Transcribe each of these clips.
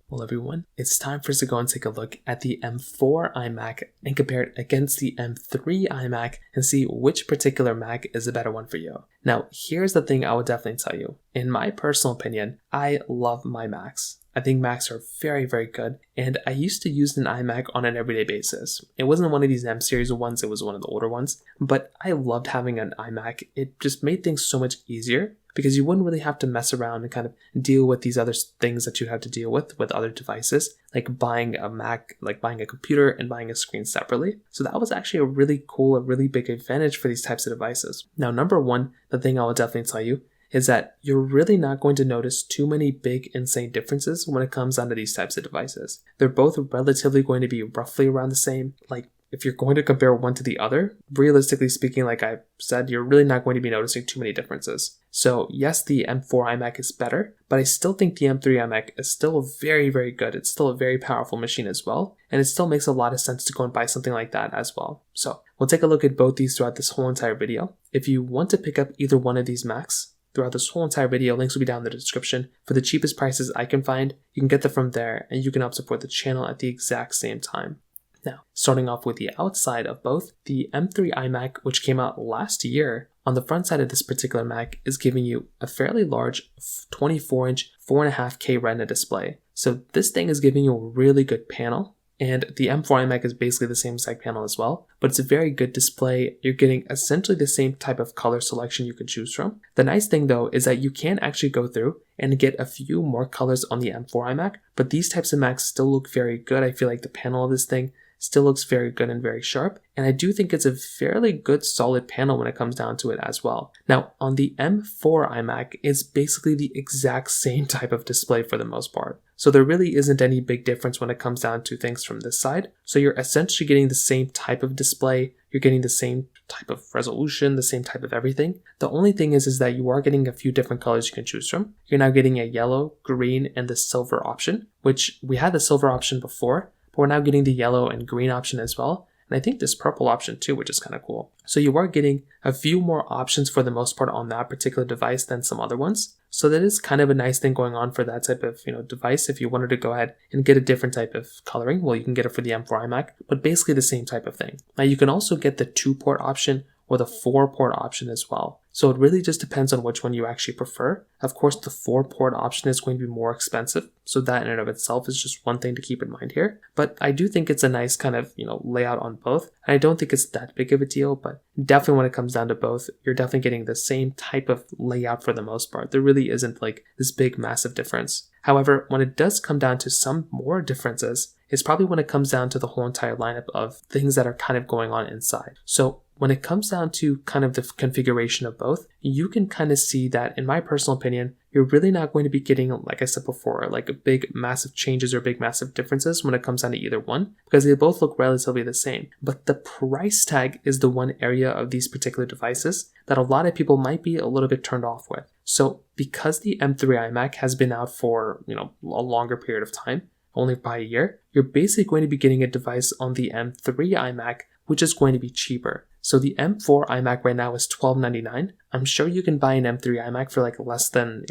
Well, everyone, it's time for us to go and take a look at the M4 iMac and compare it against the M3 iMac and see which particular Mac is a better one for you. Now, here's the thing I would definitely tell you. In my personal opinion, I love my Macs. I think Macs are very, very good, and I used to use an iMac on an everyday basis. It wasn't one of these M series ones, it was one of the older ones, but I loved having an iMac. It just made things so much easier, because you wouldn't really have to mess around and kind of deal with these other things that you have to deal with other devices, like buying a Mac, like buying a computer and buying a screen separately. So that was actually a really cool, a really big advantage for these types of devices. Now, number one, the thing I will definitely tell you is that you're really not going to notice too many big, insane differences when it comes down to these types of devices. They're both relatively going to be roughly around the same. Like, if you're going to compare one to the other, realistically speaking, like I said, you're really not going to be noticing too many differences. So yes, the M4 iMac is better, but I still think the M3 iMac is still very, very good. It's still a very powerful machine as well, and it still makes a lot of sense to go and buy something like that as well. So we'll take a look at both these throughout this whole entire video. If you want to pick up either one of these Macs, throughout this whole entire video, links will be down in the description. For the cheapest prices I can find, you can get them from there, and you can help support the channel at the exact same time. Now, starting off with the outside of both, the M3 iMac, which came out last year, on the front side of this particular Mac is giving you a fairly large 24-inch 4.5K Retina display. So this thing is giving you a really good panel, and the M4 iMac is basically the same exact panel as well, but it's a very good display. You're getting essentially the same type of color selection you can choose from. The nice thing though is that you can actually go through and get a few more colors on the M4 iMac, but these types of Macs still look very good. I feel like the panel of this thing still looks very good and very sharp, and I do think it's a fairly good solid panel when it comes down to it as well. Now, on the M4 iMac, it's basically the exact same type of display for the most part. So there really isn't any big difference when it comes down to things from this side. So you're essentially getting the same type of display, you're getting the same type of resolution, the same type of everything. The only thing is that you are getting a few different colors you can choose from. You're now getting a yellow, green, and the silver option, which we had the silver option before, but we're now getting the yellow and green option as well. And I think this purple option too, which is kind of cool. So you are getting a few more options for the most part on that particular device than some other ones. So that is kind of a nice thing going on for that type of, device. If you wanted to go ahead and get a different type of coloring, well, you can get it for the M4 iMac, but basically the same type of thing. Now you can also get the 2-port option or the 4-port option as well. So it really just depends on which one you actually prefer. Of course, the 4-port option is going to be more expensive, so that in and of itself is just one thing to keep in mind here. But I do think it's a nice kind of, layout on both. And I don't think it's that big of a deal, but definitely when it comes down to both, you're definitely getting the same type of layout for the most part. There really isn't like this big, massive difference. However, when it does come down to some more differences, it's probably when it comes down to the whole entire lineup of things that are kind of going on inside. So when it comes down to kind of the configuration of both, you can kind of see that, in my personal opinion, you're really not going to be getting, like I said before, like a big massive changes or big massive differences when it comes down to either one, because they both look relatively the same. But the price tag is the one area of these particular devices that a lot of people might be a little bit turned off with. So because the M3 iMac has been out for, a longer period of time, only by a year, you're basically going to be getting a device on the M3 iMac, which is going to be cheaper. So the M4 iMac right now is $1,299. I'm sure you can buy an M3 iMac for like less than,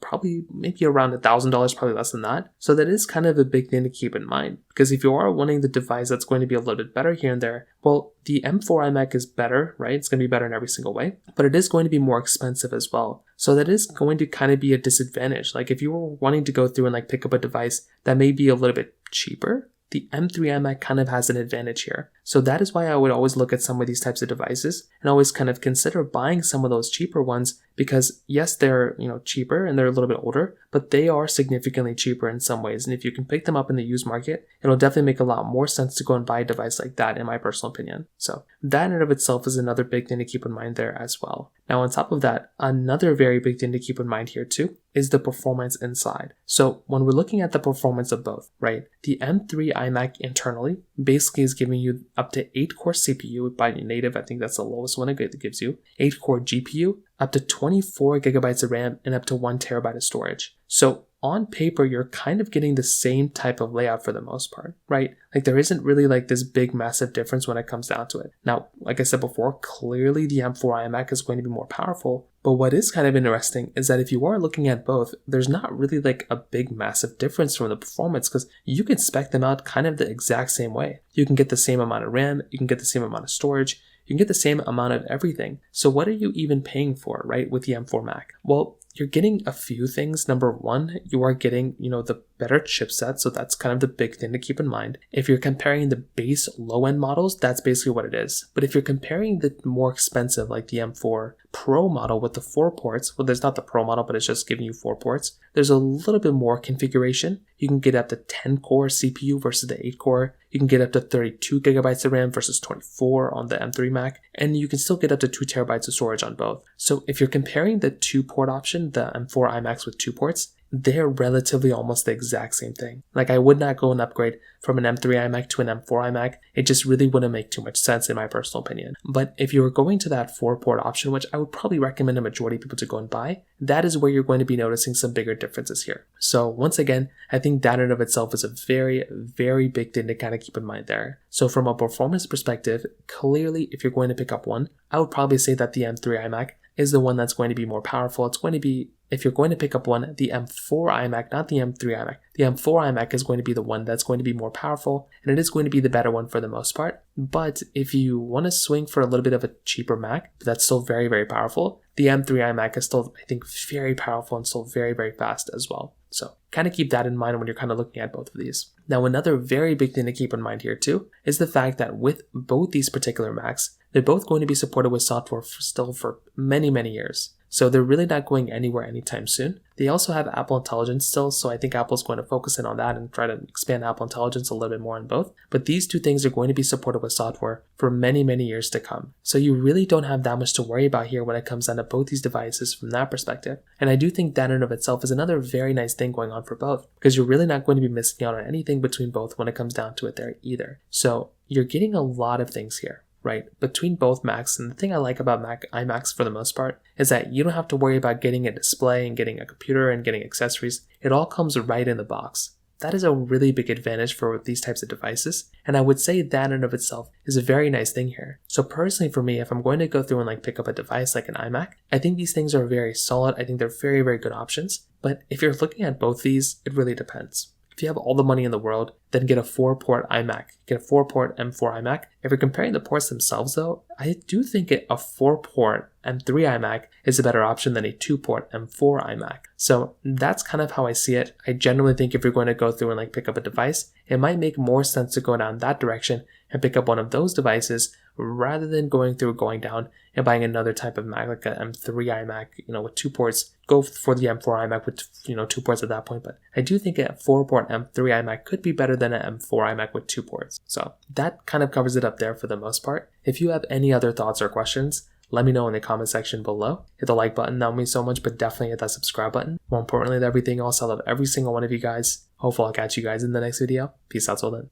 probably maybe around $1,000, probably less than that. So that is kind of a big thing to keep in mind, because if you are wanting the device that's going to be a little bit better here and there, well, the M4 iMac is better, right? It's going to be better in every single way, but it is going to be more expensive as well. So that is going to kind of be a disadvantage. Like if you were wanting to go through and like pick up a device that may be a little bit cheaper, the M3 iMac kind of has an advantage here. So that is why I would always look at some of these types of devices and always kind of consider buying some of those cheaper ones, because yes, they're, cheaper and they're a little bit older, but they are significantly cheaper in some ways. And if you can pick them up in the used market, it'll definitely make a lot more sense to go and buy a device like that, in my personal opinion. So that in and of itself is another big thing to keep in mind there as well. Now, on top of that, another very big thing to keep in mind here too is the performance inside. So when we're looking at the performance of both, right, the M3 iMac internally basically is giving you up to 8-core CPU by native. I think that's the lowest one it gives you. 8-core GPU, up to 24 gigabytes of RAM, and up to 1 terabyte of storage. So on paper, you're kind of getting the same type of layout for the most part, right? Like there isn't really like this big massive difference when it comes down to it. Now, like I said before, clearly the M4 iMac is going to be more powerful, but what is kind of interesting is that if you are looking at both, there's not really like a big massive difference from the performance because you can spec them out kind of the exact same way. You can get the same amount of RAM, you can get the same amount of storage, you can get the same amount of everything. So what are you even paying for, right, with the M4 Mac? Well, you're getting a few things. Number one, you are getting, the better chipset. So that's kind of the big thing to keep in mind. If you're comparing the base low-end models, that's basically what it is. But if you're comparing the more expensive, like the M4 Pro model with the 4 ports, well, there's not the Pro model, but it's just giving you 4 ports. There's a little bit more configuration. You can get up to 10-core CPU versus the 8-core. You can get up to 32 gigabytes of RAM versus 24 on the M3 Mac. And you can still get up to 2 terabytes of storage on both. So if you're comparing the 2-port option, the M4 iMacs with 2 ports, they're relatively almost the exact same thing. Like I would not go and upgrade from an M3 iMac to an M4 iMac. It just really wouldn't make too much sense in my personal opinion. But if you were going to that 4-port option, which I would probably recommend a majority of people to go and buy, that is where you're going to be noticing some bigger differences here. So once again, I think that in of itself is a very, very big thing to kind of keep in mind there. So from a performance perspective, clearly if you're going to pick up one, I would probably say that the M3 iMac is the one that's going to be more powerful. It's going to be, if you're going to pick up one, the M4 iMac, not the M3 iMac. The M4 iMac is going to be the one that's going to be more powerful, and it is going to be the better one for the most part. But if you want to swing for a little bit of a cheaper Mac, that's still very, very powerful, the M3 iMac is still, I think, very powerful and still very, very fast as well. So kind of keep that in mind when you're kind of looking at both of these. Now, another very big thing to keep in mind here too is the fact that with both these particular Macs, they're both going to be supported with software still for many, many years. So they're really not going anywhere anytime soon. They also have Apple Intelligence still, so I think Apple's going to focus in on that and try to expand Apple Intelligence a little bit more on both. But these two things are going to be supported with software for many, many years to come. So you really don't have that much to worry about here when it comes down to both these devices from that perspective. And I do think that in of itself is another very nice thing going on for both, because you're really not going to be missing out on anything between both when it comes down to it there either. So you're getting a lot of things here, right, between both Macs. And the thing I like about iMacs for the most part is that you don't have to worry about getting a display and getting a computer and getting accessories. It all comes right in the box. That is a really big advantage for these types of devices, and I would say that in of itself is a very nice thing here. So personally for me, if I'm going to go through and pick up a device like an iMac, I think these things are very solid. I think they're very, very good options. But if you're looking at both these, it really depends. If you have all the money in the world, then get a 4-port iMac. Get a 4-port M4 iMac. If you're comparing the ports themselves though, I do think a 4-port M3 iMac is a better option than a 2-port M4 iMac. So that's kind of how I see it. I generally think if you're going to go through and pick up a device, it might make more sense to go down that direction and pick up one of those devices rather than going down and buying another type of Mac like an M3 iMac, with 2 ports. Go for the M4 iMac with 2 ports at that point. But I do think a 4-port M3 iMac could be better than an M4 iMac with 2 ports. So that kind of covers it up there for the most part. If you have any other thoughts or questions, let me know in the comment section below. Hit the like button, that would mean so much, but definitely hit that subscribe button. More importantly than everything else, I love every single one of you guys. Hopefully I'll catch you guys in the next video. Peace out till then.